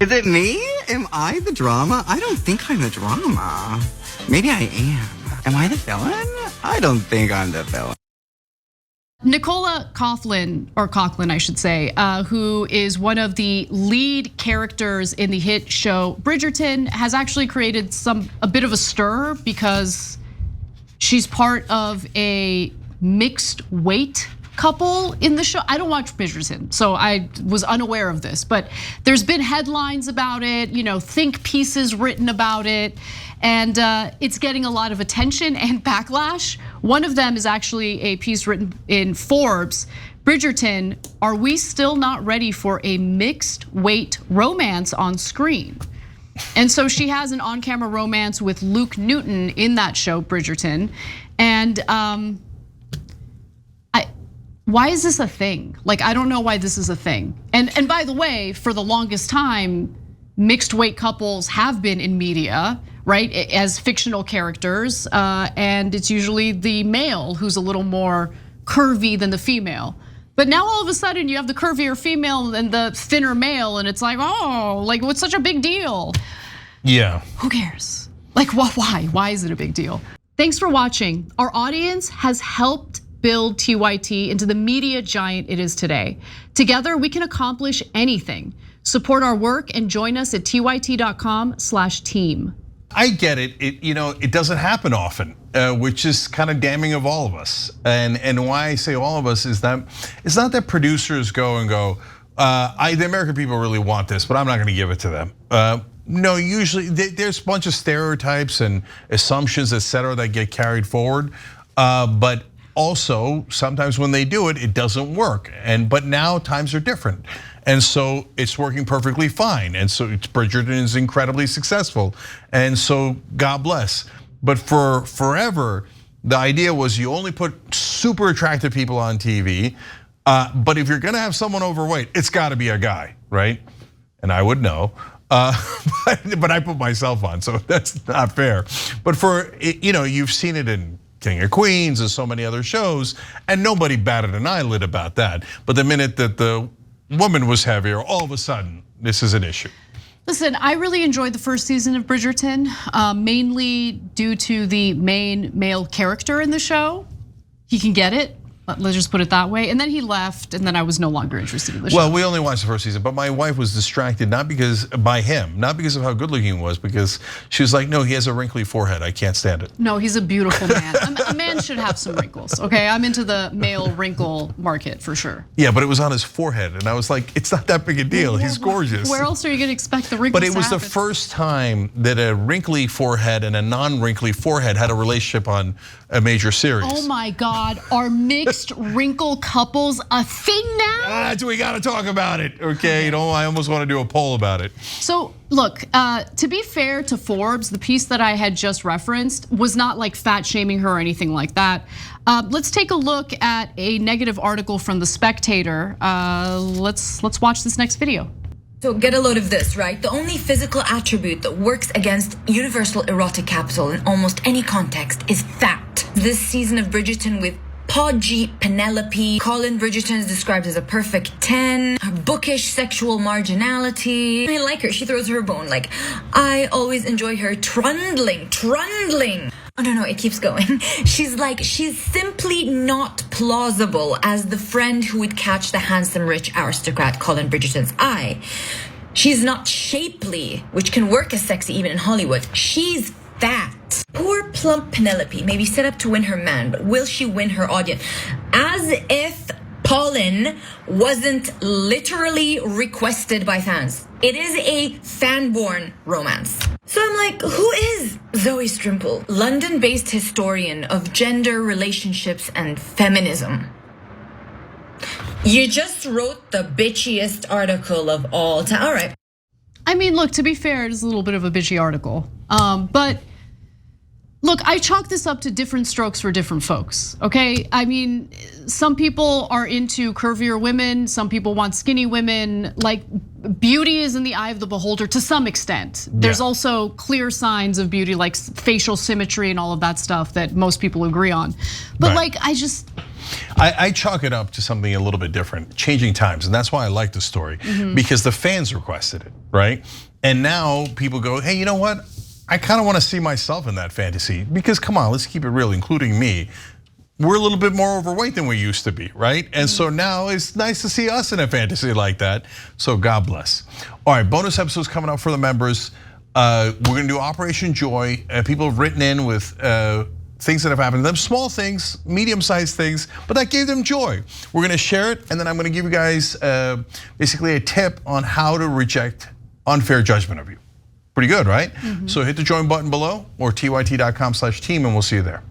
Is it me? Am I the drama? I don't think I'm the drama. Maybe I am. Am I the villain? I don't think I'm the villain. Nicola Coughlan, or Coughlan, I should say, who is one of the lead characters in the hit show Bridgerton, has actually created a bit of a stir because she's part of a mixed weight couple in the show. I don't watch Bridgerton, so I was unaware of this, but there's been headlines about it, think pieces written about it, and it's getting a lot of attention and backlash. One of them is actually a piece written in Forbes. Bridgerton, are we still not ready for a mixed weight romance on screen? And so she has an on-camera romance with Luke Newton in that show, Bridgerton, and why is this a thing? Like, I don't know why this is a thing. And by the way, for the longest time, mixed weight couples have been in media, right? As fictional characters, and it's usually the male who's a little more curvy than the female. But now all of a sudden you have the curvier female and the thinner male, and it's like, oh, like what's such a big deal? Yeah. Who cares? Like, why? Why is it a big deal? Thanks for watching. Our audience has helped build TYT into the media giant it is today. Together, we can accomplish anything. Support our work and join us at tyt.com/team. I get it. It doesn't happen often, which is kind of damning of all of us. And why I say all of us is that it's not that producers go and go, the American people really want this, but I'm not going to give it to them. No, usually there's a bunch of stereotypes and assumptions, et cetera, that get carried forward. But also, sometimes when they do it, it doesn't work. But now times are different. And so it's working perfectly fine. And so Bridgerton is incredibly successful. And so God bless. But for forever, the idea was you only put super attractive people on TV. But if you're gonna have someone overweight, it's gotta be a guy, right? And I would know. But I put myself on, so that's not fair. But you've seen it in King of Queens and so many other shows, and nobody batted an eyelid about that. But the minute that the woman was heavier, all of a sudden, this is an issue. Listen, I really enjoyed the first season of Bridgerton, mainly due to the main male character in the show. He can get it. Let's just put it that way. And then he left, and then I was no longer interested in the show. Well, we only watched the first season, but my wife was distracted, not because of how good looking he was, because she was like, no, he has a wrinkly forehead, I can't stand it. No, he's a beautiful man. A man should have some wrinkles, okay? I'm into the male wrinkle market for sure. Yeah, but it was on his forehead, and I was like, it's not that big a deal, he's gorgeous. Where else are you gonna expect the wrinkles But it was to the first time that a wrinkly forehead and a non-wrinkly forehead had a relationship on a major series. Oh my God, are mixed wrinkle couples a thing now? We gotta talk about it, okay? I almost wanna do a poll about it. So look, to be fair to Forbes, the piece that I had just referenced was not like fat shaming her or anything like that. Let's take a look at a negative article from The Spectator. Let's watch this next video. So get a load of this, right? The only physical attribute that works against universal erotic capital in almost any context is fat. This season of Bridgerton with podgy Penelope, Colin Bridgerton is described as a perfect 10, bookish sexual marginality. I like her, she throws her bone. Like, I always enjoy her trundling. Oh no, it keeps going. She's simply not plausible as the friend who would catch the handsome rich aristocrat Colin Bridgerton's eye. She's not shapely, which can work as sexy even in Hollywood. She's fat. Poor plump Penelope may be set up to win her man, but will she win her audience? As if Polin wasn't literally requested by fans. It is a fan-born romance. So I'm like, who is Zoe Strimple? London-based historian of gender, relationships, and feminism. You just wrote the bitchiest article of all time. All right. I mean, look, to be fair, it is a little bit of a bitchy article. But look, I chalk this up to different strokes for different folks, okay? I mean, some people are into curvier women, some people want skinny women. Like, beauty is in the eye of the beholder to some extent. There's also clear signs of beauty like facial symmetry and all of that stuff that most people agree on. But like, I chalk it up to something a little bit different, changing times. And that's why I like the story, because the fans requested it, right? And now people go, hey, you know what? I kind of want to see myself in that fantasy, because come on, let's keep it real, including me. We're a little bit more overweight than we used to be, right? And so now it's nice to see us in a fantasy like that. So God bless. All right, bonus episodes coming up for the members. We're gonna do Operation Joy. People have written in with things that have happened to them, small things, medium-sized things, but that gave them joy. We're gonna share it, and then I'm gonna give you guys basically a tip on how to reject unfair judgment of you. Pretty good, right? So hit the join button below or tyt.com/team, and we'll see you there.